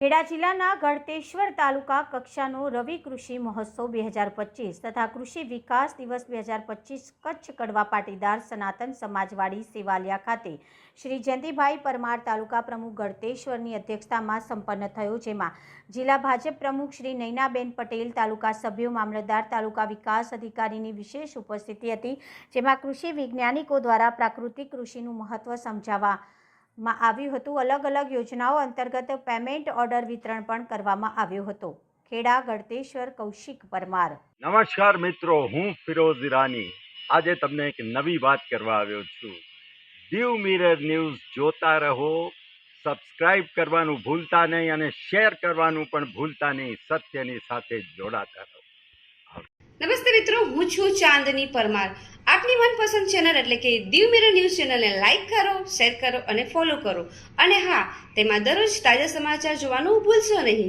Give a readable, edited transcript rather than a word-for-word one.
ખેડા જિલ્લાના ગળતેશ્વર તાલુકા કક્ષાનો રવિ કૃષિ મહોત્સવ 2025 તથા કૃષિ વિકાસ દિવસ 2025 કચ્છ કડવા પાટીદાર સનાતન સમાજવાડી સેવાલિયા ખાતે શ્રી જયંતિભાઈ પરમાર તાલુકા પ્રમુખ ગળતેશ્વરની અધ્યક્ષતામાં સંપન્ન થયો, જેમાં જિલ્લા ભાજપ પ્રમુખ શ્રી નૈનાબેન પટેલ, તાલુકા સભ્યો, મામલતદાર, તાલુકા વિકાસ અધિકારીની વિશેષ ઉપસ્થિતિ હતી, જેમાં કૃષિ વૈજ્ઞાનિકો દ્વારા પ્રાકૃતિક કૃષિનું મહત્વ સમજાવવા આવ્યું હતું। અલગ અલગ યોજનાઓ અંતર્ગત પેમેન્ટ ઓર્ડર વિતરણ પણ કરવામાં આવ્યો હતો। ખેડા ગળતેશ્વર કૌશિક પરમાર। નમસ્કાર મિત્રો, હું ફિરોઝ ઈરાની આજે તમને એક નવી વાત કરવા આવ્યો છું। દીવ મિરર ન્યૂઝ જોતા રહો, સબસ્ક્રાઇબ કરવાનું ભૂલતા નહીં અને શેર કરવાનું પણ ભૂલતા નહીં। સત્યની સાથે જોડાતા રહો। નમસ્તે મિત્રો, હું છું ચાંદની પરમાર। આપની મનપસંદ ચેનલ એટલે કે દીવ મિરર ન્યૂઝ ચેનલને લાઈક કરો, શેર કરો અને ફોલો કરો, અને હા, તેમાં દરરોજ તાજા સમાચાર જોવાનું ભૂલશો નહીં।